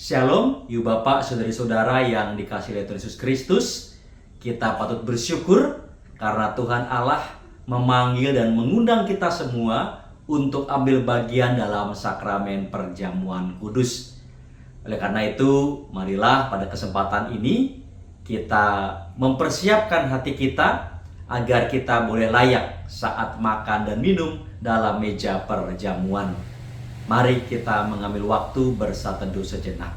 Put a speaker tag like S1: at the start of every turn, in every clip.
S1: Shalom, yuk Bapak, saudari-saudara yang dikasihi oleh Tuhan Yesus Kristus. Kita patut bersyukur karena Tuhan Allah memanggil dan mengundang kita semua untuk ambil bagian dalam sakramen perjamuan kudus. Oleh karena itu, marilah pada kesempatan ini kita mempersiapkan hati kita agar kita boleh layak saat makan dan minum dalam meja perjamuan. Mari kita mengambil waktu bersatu teduh sejenak.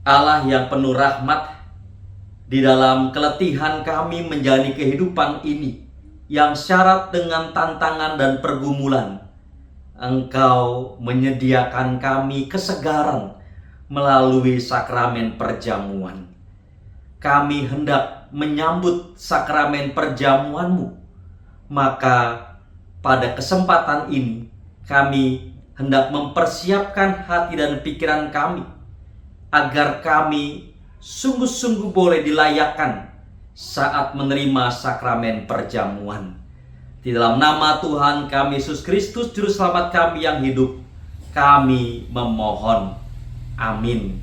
S1: Allah yang penuh rahmat, di dalam keletihan kami menjalani kehidupan ini yang syarat dengan tantangan dan pergumulan, Engkau menyediakan kami kesegaran melalui sakramen perjamuan. Kami hendak menyambut sakramen perjamuan-Mu. Maka pada kesempatan ini kami hendak mempersiapkan hati dan pikiran kami agar kami sungguh-sungguh boleh dilayakkan saat menerima sakramen perjamuan. Di dalam nama Tuhan kami Yesus Kristus, Juru Selamat kami yang hidup, kami memohon. Amin.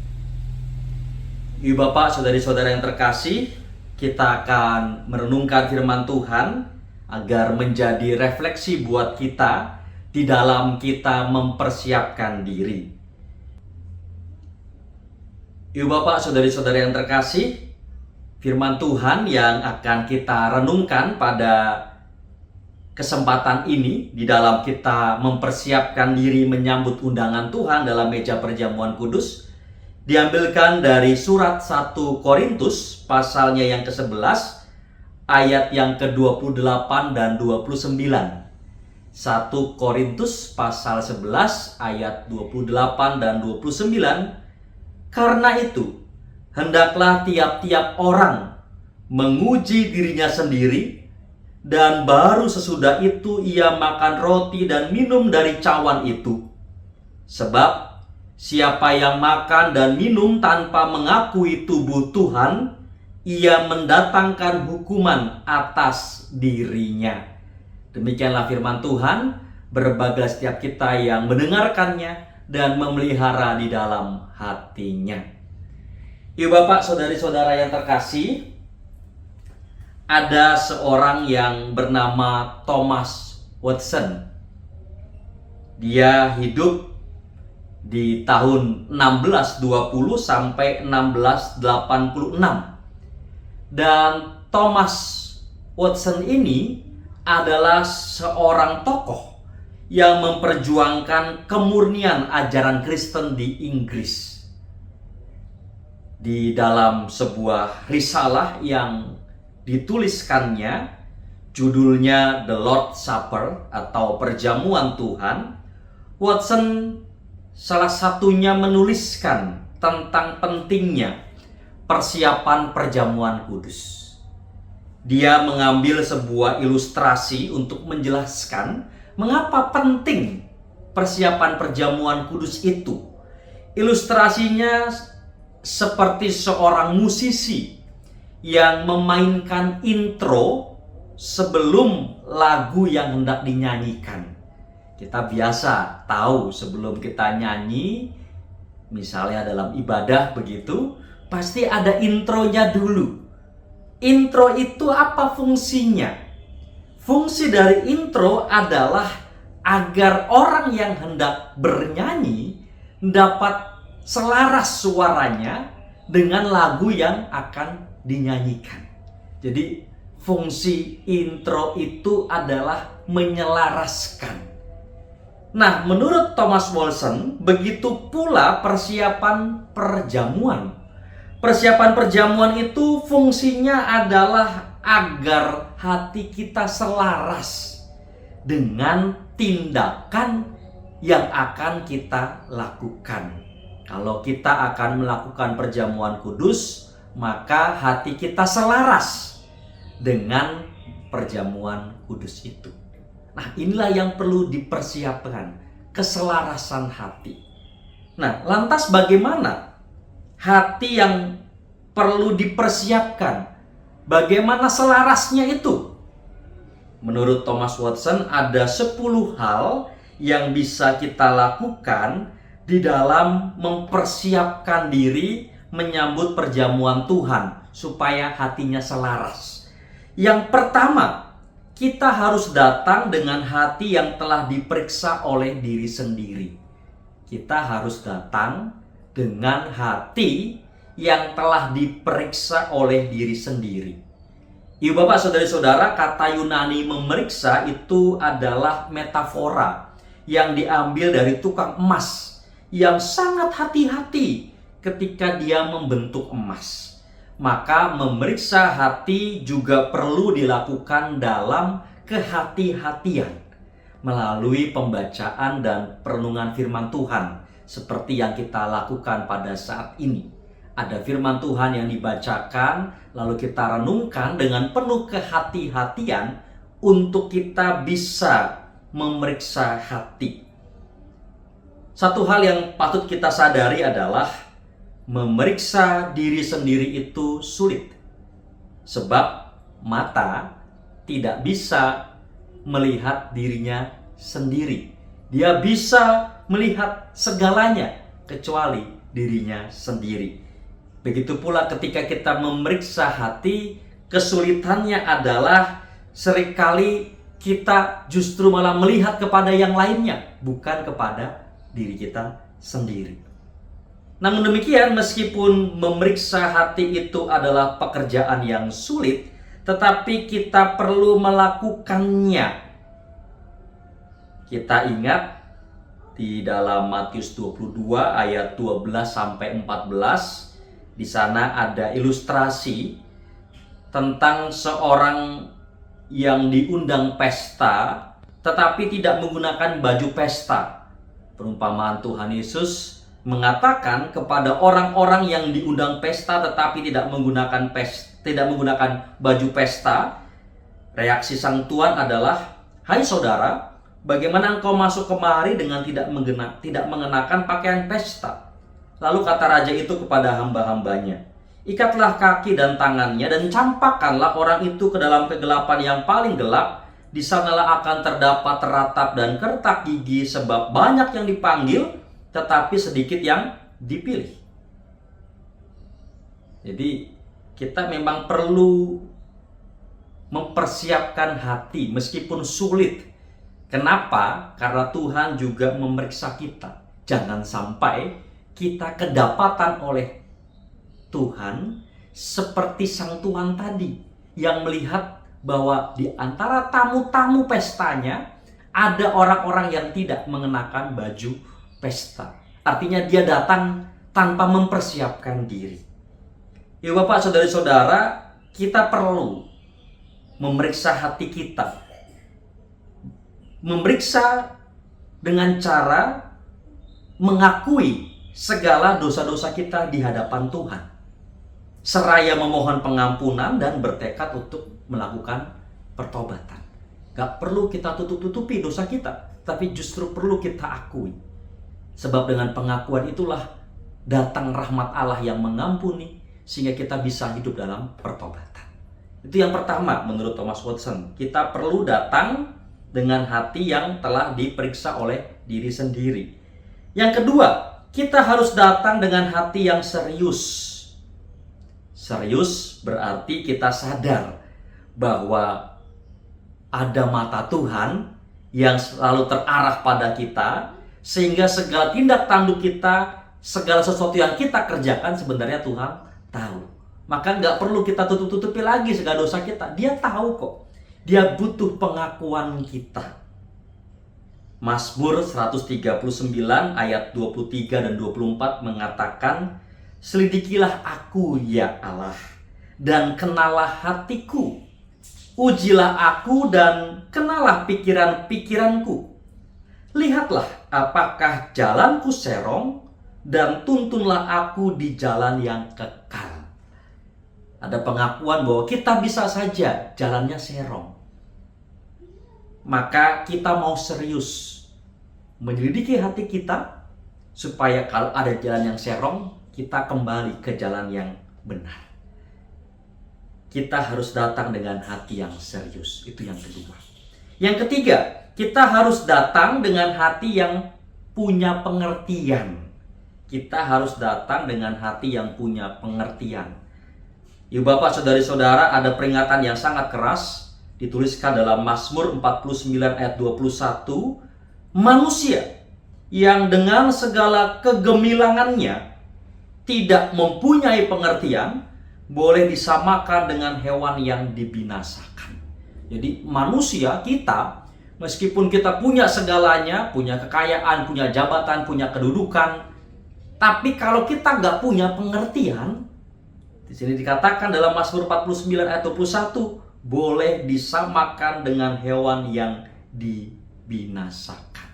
S1: Ibu Bapak, saudari-saudara yang terkasih, kita akan merenungkan firman Tuhan agar menjadi refleksi buat kita di dalam kita mempersiapkan diri. Ibu Bapak, saudari-saudara yang terkasih, firman Tuhan yang akan kita renungkan pada kesempatan ini di dalam kita mempersiapkan diri menyambut undangan Tuhan dalam meja perjamuan kudus diambilkan dari surat 1 Korintus pasalnya yang ke-11 ayat yang ke-28 dan 29. 1 Korintus pasal 11 ayat 28 dan 29. Karena itu, hendaklah tiap-tiap orang menguji dirinya sendiri, dan baru sesudah itu ia makan roti dan minum dari cawan itu. Sebab siapa yang makan dan minum tanpa mengakui tubuh Tuhan, ia mendatangkan hukuman atas dirinya. Demikianlah firman Tuhan, berbahagia setiap kita yang mendengarkannya dan memelihara di dalam hatinya. Ibu Bapak, saudari-saudara yang terkasih, ada seorang yang bernama Thomas Watson. Dia hidup di tahun 1620 sampai 1686. Dan Thomas Watson ini adalah seorang tokoh yang memperjuangkan kemurnian ajaran Kristen di Inggris. Di dalam sebuah risalah yang dituliskannya, judulnya The Lord's Supper atau Perjamuan Tuhan, Watson salah satunya menuliskan tentang pentingnya persiapan perjamuan kudus. Dia mengambil sebuah ilustrasi untuk menjelaskan mengapa penting persiapan perjamuan kudus itu. Ilustrasinya seperti seorang musisi yang memainkan intro sebelum lagu yang hendak dinyanyikan. Kita biasa tahu sebelum kita nyanyi, misalnya dalam ibadah begitu, pasti ada intronya dulu. Intro itu apa fungsinya? Fungsi dari intro adalah agar orang yang hendak bernyanyi dapat selaras suaranya dengan lagu yang akan dinyanyikan. Jadi fungsi intro itu adalah menyelaraskan. Nah, menurut Thomas Watson, begitu pula persiapan perjamuan. Persiapan perjamuan itu fungsinya adalah agar hati kita selaras dengan tindakan yang akan kita lakukan. Kalau kita akan melakukan perjamuan kudus, maka hati kita selaras dengan perjamuan kudus itu. Nah, inilah yang perlu dipersiapkan, keselarasan hati. Nah, lantas bagaimana hati yang perlu dipersiapkan? Bagaimana selarasnya itu? Menurut Thomas Watson, ada 10 hal yang bisa kita lakukan di dalam mempersiapkan diri menyambut perjamuan Tuhan supaya hatinya selaras. Yang pertama, kita harus datang dengan hati yang telah diperiksa oleh diri sendiri. Kita harus datang dengan hati yang telah diperiksa oleh diri sendiri. Ibu bapak saudari-saudara, kata Yunani memeriksa itu adalah metafora yang diambil dari tukang emas yang sangat hati-hati ketika dia membentuk emas. Maka memeriksa hati juga perlu dilakukan dalam kehati-hatian melalui pembacaan dan perenungan firman Tuhan seperti yang kita lakukan pada saat ini. Ada firman Tuhan yang dibacakan, lalu kita renungkan dengan penuh kehati-hatian untuk kita bisa memeriksa hati. Satu hal yang patut kita sadari adalah memeriksa diri sendiri itu sulit. Sebab mata tidak bisa melihat dirinya sendiri. Dia bisa melihat segalanya kecuali dirinya sendiri. Begitu pula ketika kita memeriksa hati, kesulitannya adalah seringkali kita justru malah melihat kepada yang lainnya, bukan kepada diri kita sendiri. Namun demikian, meskipun memeriksa hati itu adalah pekerjaan yang sulit, tetapi kita perlu melakukannya. Kita ingat di dalam Matius 22 ayat 12 sampai 14. Di sana ada ilustrasi tentang seorang yang diundang pesta tetapi tidak menggunakan baju pesta. Perumpamaan Tuhan Yesus mengatakan kepada orang-orang yang diundang pesta tetapi tidak menggunakan baju pesta, reaksi sang tuan adalah, "Hai saudara, bagaimana engkau masuk kemari dengan tidak mengenakan pakaian pesta?" Lalu kata raja itu kepada hamba-hambanya, "Ikatlah kaki dan tangannya dan campakkanlah orang itu ke dalam kegelapan yang paling gelap. Di sanalah akan terdapat teratap dan kertak gigi, sebab banyak yang dipanggil tetapi sedikit yang dipilih." Jadi kita memang perlu mempersiapkan hati meskipun sulit. Kenapa? Karena Tuhan juga memeriksa kita. Jangan sampai kita kedapatan oleh Tuhan seperti sang tuan tadi yang melihat bahwa di antara tamu-tamu pestanya ada orang-orang yang tidak mengenakan baju pesta. Artinya dia datang tanpa mempersiapkan diri. Ya Bapak, saudari-saudara, kita perlu memeriksa hati kita. Memeriksa dengan cara mengakui segala dosa-dosa kita di hadapan Tuhan, seraya memohon pengampunan dan bertekad untuk melakukan pertobatan. Gak perlu kita tutup-tutupi dosa kita, tapi justru perlu kita akui. Sebab dengan pengakuan itulah datang rahmat Allah yang mengampuni, sehingga kita bisa hidup dalam pertobatan. Itu yang pertama menurut Thomas Watson. Kita perlu datang dengan hati yang telah diperiksa oleh diri sendiri. Yang kedua, kita harus datang dengan hati yang serius. Serius berarti kita sadar bahwa ada mata Tuhan yang selalu terarah pada kita, sehingga segala tindak tanduk kita, segala sesuatu yang kita kerjakan sebenarnya Tuhan tahu. Maka nggak perlu kita tutup-tutupi lagi segala dosa kita. Dia tahu kok. Dia butuh pengakuan kita. Mazmur 139 ayat 23 dan 24 mengatakan, "Selidikilah aku ya Allah, dan kenalah hatiku. Ujilah aku dan kenalah pikiran-pikiranku. Lihatlah apakah jalanku serong, dan tuntunlah aku di jalan yang kekal." Ada pengakuan bahwa kita bisa saja jalannya serong. Maka kita mau serius menyelidiki hati kita, supaya kalau ada jalan yang serong, kita kembali ke jalan yang benar. Kita harus datang dengan hati yang serius. Itu yang kedua. Yang ketiga, kita harus datang dengan hati yang punya pengertian. Kita harus datang dengan hati yang punya pengertian. Ibu bapak saudari-saudara, ada peringatan yang sangat keras dituliskan dalam Mazmur 49 ayat 21. Manusia yang dengan segala kegemilangannya tidak mempunyai pengertian boleh disamakan dengan hewan yang dibinasakan. Jadi manusia kita, meskipun kita punya segalanya, punya kekayaan, punya jabatan, punya kedudukan, tapi kalau kita nggak punya pengertian, di sini dikatakan dalam Mazmur 49 ayat 21, boleh disamakan dengan hewan yang dibinasakan.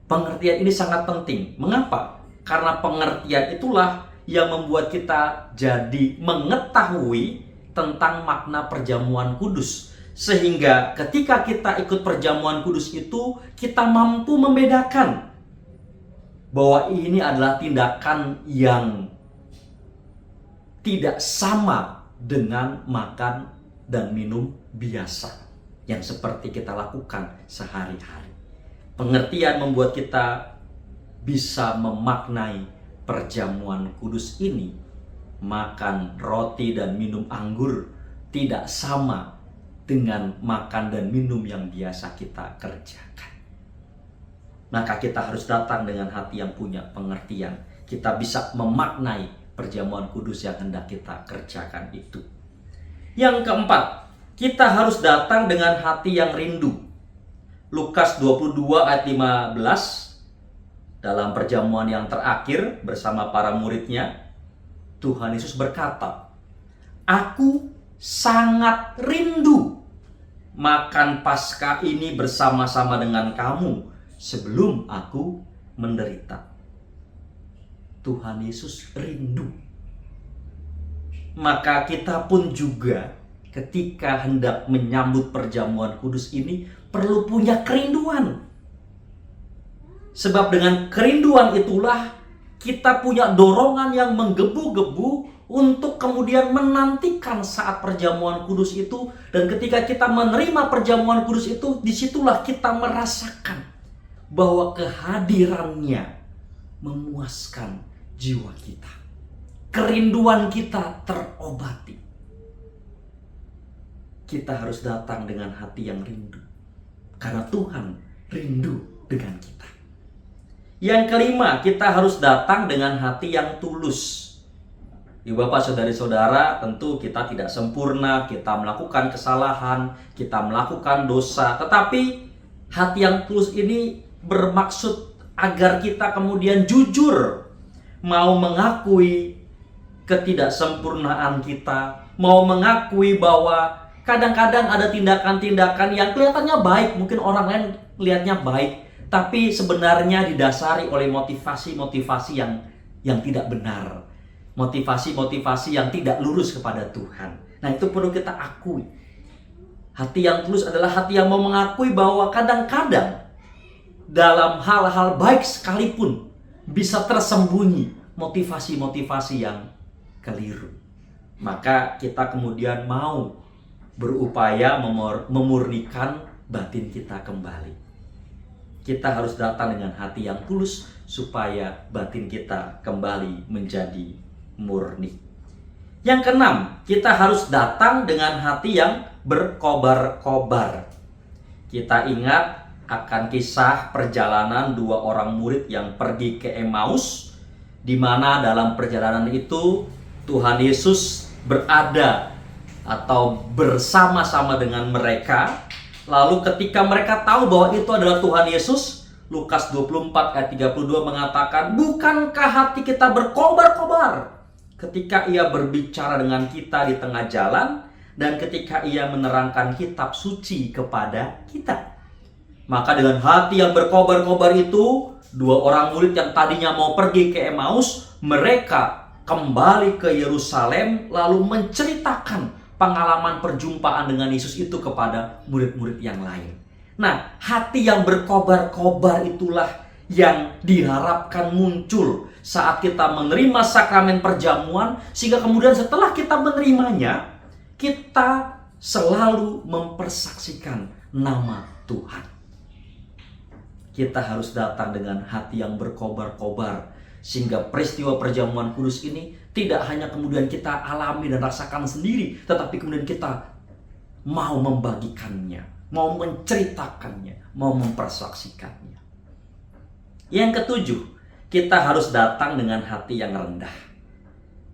S1: Pengertian ini sangat penting. Mengapa? Karena pengertian itulah yang membuat kita jadi mengetahui tentang makna perjamuan kudus. Sehingga ketika kita ikut perjamuan kudus itu, kita mampu membedakan bahwa ini adalah tindakan yang tidak sama dengan makan dan minum biasa yang seperti kita lakukan sehari-hari. Pengertian membuat kita bisa memaknai perjamuan kudus ini. Makan roti dan minum anggur tidak sama dengan makan dan minum yang biasa kita kerjakan. Maka kita harus datang dengan hati yang punya pengertian. Kita bisa memaknai perjamuan kudus yang hendak kita kerjakan itu. Yang keempat, kita harus datang dengan hati yang rindu. Lukas 22 ayat 15, dalam perjamuan yang terakhir bersama para muridnya, Tuhan Yesus berkata, "Aku sangat rindu makan Paskah ini bersama-sama dengan kamu sebelum aku menderita." Tuhan Yesus rindu. Maka kita pun juga ketika hendak menyambut perjamuan kudus ini perlu punya kerinduan. Sebab dengan kerinduan itulah kita punya dorongan yang menggebu-gebu untuk kemudian menantikan saat perjamuan kudus itu. Dan ketika kita menerima perjamuan kudus itu, disitulah kita merasakan bahwa kehadirannya memuaskan jiwa kita. Kerinduan kita terobati. Kita harus datang dengan hati yang rindu, karena Tuhan rindu dengan kita. Yang kelima, kita harus datang dengan hati yang tulus. Ibu bapak saudari-saudara, tentu kita tidak sempurna, kita melakukan kesalahan, kita melakukan dosa. Tetapi hati yang tulus ini bermaksud agar kita kemudian jujur, mau mengakui ketidaksempurnaan kita, mau mengakui bahwa kadang-kadang ada tindakan-tindakan yang kelihatannya baik, mungkin orang lain lihatnya baik, tapi sebenarnya didasari oleh motivasi-motivasi yang tidak benar, motivasi-motivasi yang tidak lurus kepada Tuhan. Nah, itu perlu kita akui. Hati yang tulus adalah hati yang mau mengakui bahwa kadang-kadang dalam hal-hal baik sekalipun bisa tersembunyi motivasi-motivasi yang keliru. Maka kita kemudian mau berupaya memurnikan batin kita kembali. Kita harus datang dengan hati yang tulus supaya batin kita kembali menjadi murni. Yang keenam, kita harus datang dengan hati yang berkobar-kobar. Kita ingat akan kisah perjalanan dua orang murid yang pergi ke Emmaus, di mana dalam perjalanan itu Tuhan Yesus berada atau bersama-sama dengan mereka. Lalu ketika mereka tahu bahwa itu adalah Tuhan Yesus, Lukas 24 ayat 32 mengatakan, "Bukankah hati kita berkobar-kobar ketika ia berbicara dengan kita di tengah jalan dan ketika ia menerangkan kitab suci kepada kita?" Maka dengan hati yang berkobar-kobar itu, dua orang murid yang tadinya mau pergi ke Emmaus, mereka kembali ke Yerusalem lalu menceritakan pengalaman perjumpaan dengan Yesus itu kepada murid-murid yang lain. Nah, hati yang berkobar-kobar itulah yang diharapkan muncul saat kita menerima sakramen perjamuan, sehingga kemudian setelah kita menerimanya, kita selalu mempersaksikan nama Tuhan. Kita harus datang dengan hati yang berkobar-kobar, sehingga peristiwa perjamuan kudus ini tidak hanya kemudian kita alami dan rasakan sendiri, tetapi kemudian kita mau membagikannya, mau menceritakannya, mau mempersaksikannya. Yang ketujuh, kita harus datang dengan hati yang rendah.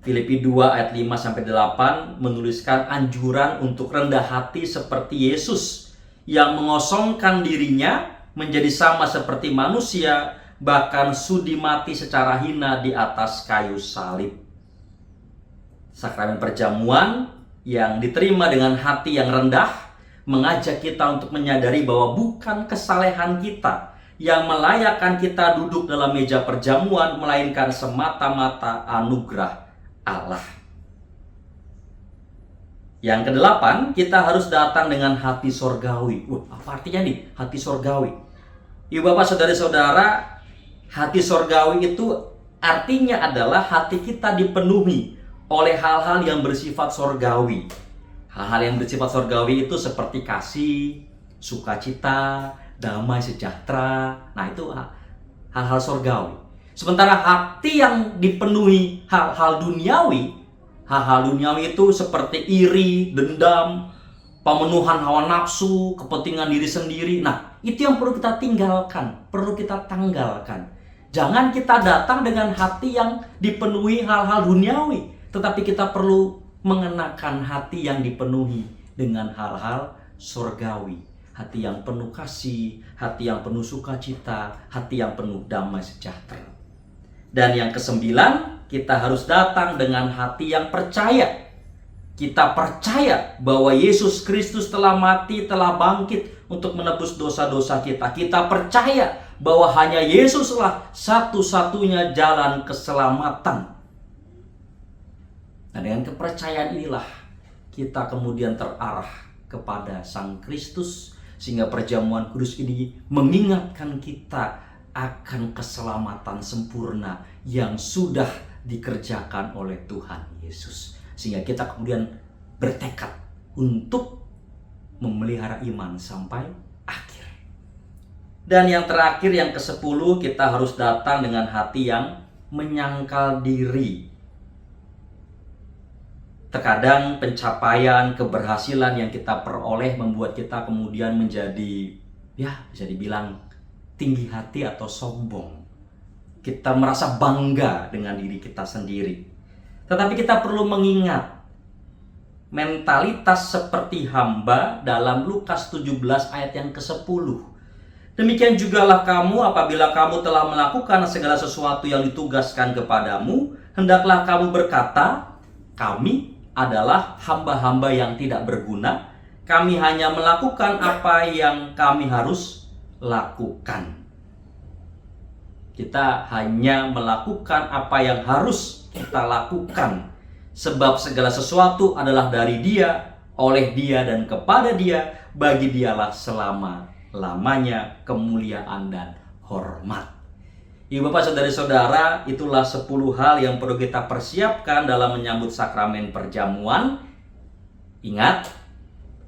S1: Filipi 2 ayat 5-8 menuliskan anjuran untuk rendah hati seperti Yesus yang mengosongkan dirinya menjadi sama seperti manusia, bahkan sudi mati secara hina di atas kayu salib. Sakramen perjamuan yang diterima dengan hati yang rendah mengajak kita untuk menyadari bahwa bukan kesalehan kita yang melayakkan kita duduk dalam meja perjamuan, melainkan semata-mata anugerah Allah. Yang kedelapan, kita harus datang dengan hati sorgawi. Apa artinya nih hati sorgawi? Ibu bapak saudara-saudara, hati sorgawi itu artinya adalah hati kita dipenuhi oleh hal-hal yang bersifat sorgawi. Hal-hal yang bersifat sorgawi itu seperti kasih, sukacita, damai sejahtera. Nah, itu hal-hal sorgawi. Sementara hati yang dipenuhi hal-hal duniawi itu seperti iri, dendam, pemenuhan hawa nafsu, kepentingan diri sendiri. Nah, itu yang perlu kita tinggalkan, perlu kita tanggalkan. Jangan kita datang dengan hati yang dipenuhi hal-hal duniawi, tetapi kita perlu mengenakan hati yang dipenuhi dengan hal-hal surgawi. Hati yang penuh kasih, hati yang penuh sukacita, hati yang penuh damai sejahtera. Dan yang kesembilan, kita harus datang dengan hati yang percaya. Kita percaya bahwa Yesus Kristus telah mati, telah bangkit untuk menebus dosa-dosa kita. Kita percaya bahwa hanya Yesuslah satu-satunya jalan keselamatan. Nah, dengan kepercayaan inilah kita kemudian terarah kepada Sang Kristus, sehingga perjamuan kudus ini mengingatkan kita akan keselamatan sempurna yang sudah dikerjakan oleh Tuhan Yesus. Sehingga kita kemudian bertekad untuk memelihara iman sampai akhir. Dan yang terakhir, yang ke-10, kita harus datang dengan hati yang menyangkal diri. Terkadang pencapaian, keberhasilan yang kita peroleh membuat kita kemudian menjadi, bisa dibilang tinggi hati atau sombong. Kita merasa bangga dengan diri kita sendiri. Tetapi kita perlu mengingat mentalitas seperti hamba dalam Lukas 17 ayat yang ke-10. Demikian jugalah kamu apabila kamu telah melakukan segala sesuatu yang ditugaskan kepadamu, hendaklah kamu berkata, kami adalah hamba-hamba yang tidak berguna, kami hanya melakukan apa yang kami harus lakukan. Kita hanya melakukan apa yang harus kita lakukan, sebab segala sesuatu adalah dari Dia, oleh Dia, dan kepada Dia. Bagi Dialah selama-lamanya kemuliaan dan hormat. Ibu bapak saudari-saudara, itulah 10 hal yang perlu kita persiapkan dalam menyambut sakramen perjamuan. Ingat,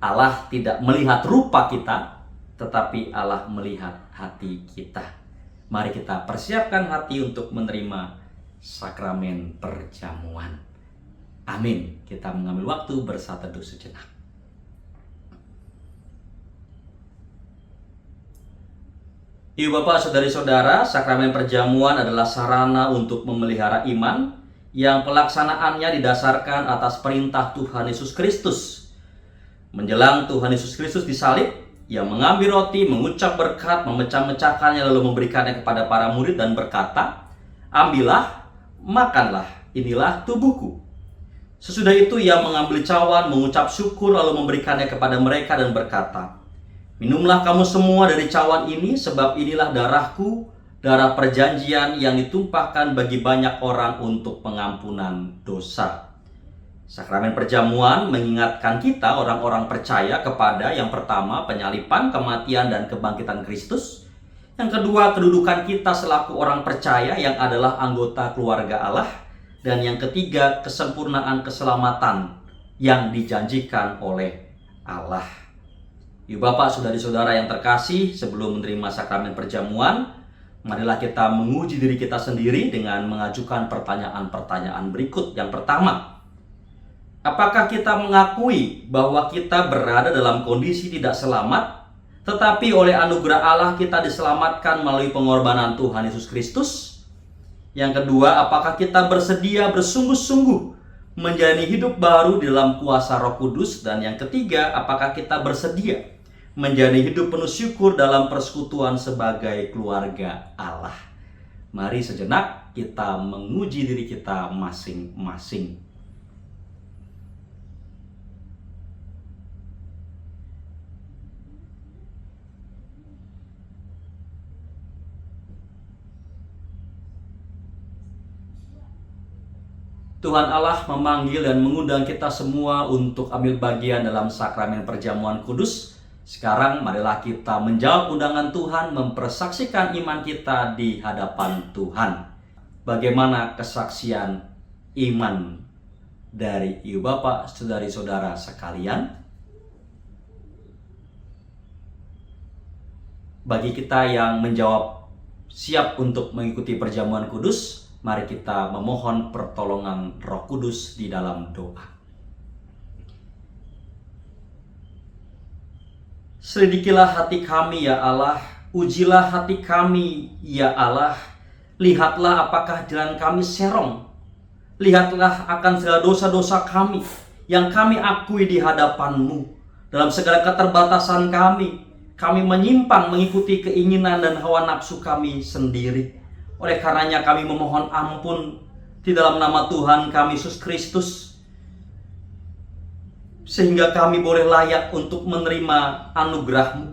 S1: Allah tidak melihat rupa kita, tetapi Allah melihat hati kita. Mari kita persiapkan hati untuk menerima sakramen perjamuan. Amin. Kita mengambil waktu bersatu teduh sejenak. Ibu bapak saudari-saudara, sakramen perjamuan adalah sarana untuk memelihara iman yang pelaksanaannya didasarkan atas perintah Tuhan Yesus Kristus. Menjelang Tuhan Yesus Kristus disalib, Ia mengambil roti, mengucap berkat, memecah-mecahkannya, lalu memberikannya kepada para murid dan berkata, ambillah, makanlah, inilah tubuhku. Sesudah itu Ia mengambil cawan, mengucap syukur, lalu memberikannya kepada mereka dan berkata, minumlah kamu semua dari cawan ini, sebab inilah darahku, darah perjanjian yang ditumpahkan bagi banyak orang untuk pengampunan dosa. Sakramen perjamuan mengingatkan kita orang-orang percaya kepada yang pertama penyaliban, kematian, dan kebangkitan Kristus. Yang kedua, kedudukan kita selaku orang percaya yang adalah anggota keluarga Allah. Dan yang ketiga, kesempurnaan keselamatan yang dijanjikan oleh Allah. Ibu Bapak, saudari-saudara yang terkasih, sebelum menerima sakramen perjamuan, marilah kita menguji diri kita sendiri dengan mengajukan pertanyaan-pertanyaan berikut. Yang pertama, apakah kita mengakui bahwa kita berada dalam kondisi tidak selamat, tetapi oleh anugerah Allah kita diselamatkan melalui pengorbanan Tuhan Yesus Kristus? Yang kedua, apakah kita bersedia bersungguh-sungguh menjalani hidup baru di dalam kuasa Roh Kudus? Dan yang ketiga, apakah kita bersedia menjalani hidup penuh syukur dalam persekutuan sebagai keluarga Allah? Mari sejenak kita menguji diri kita masing-masing. Tuhan Allah memanggil dan mengundang kita semua untuk ambil bagian dalam sakramen perjamuan kudus. Sekarang marilah kita menjawab undangan Tuhan, mempersaksikan iman kita di hadapan Tuhan. Bagaimana kesaksian iman dari Ibu Bapak, saudari-saudara sekalian? Bagi kita yang menjawab siap untuk mengikuti perjamuan kudus, mari kita memohon pertolongan Roh Kudus di dalam doa. Selidikilah hati kami ya Allah, ujilah hati kami ya Allah. Lihatlah apakah jalan kami serong. Lihatlah akan segala dosa-dosa kami yang kami akui di hadapan-Mu. Dalam segala keterbatasan kami menyimpang mengikuti keinginan dan hawa nafsu kami sendiri. Oleh karenanya kami memohon ampun di dalam nama Tuhan kami Yesus Kristus, sehingga kami boleh layak untuk menerima anugerah-Mu.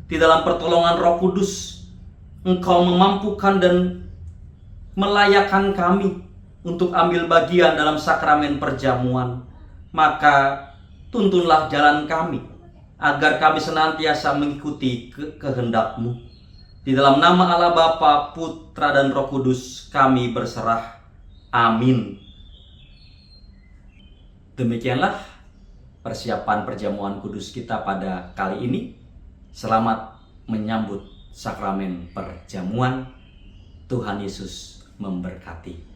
S1: Di dalam pertolongan Roh Kudus, Engkau memampukan dan melayakkan kami untuk ambil bagian dalam sakramen perjamuan. Maka tuntunlah jalan kami, agar kami senantiasa mengikuti kehendak-Mu. Di dalam nama Allah Bapa, Putra, dan Roh Kudus kami berserah. Amin. Demikianlah persiapan perjamuan kudus kita pada kali ini. Selamat menyambut sakramen perjamuan. Tuhan Yesus memberkati.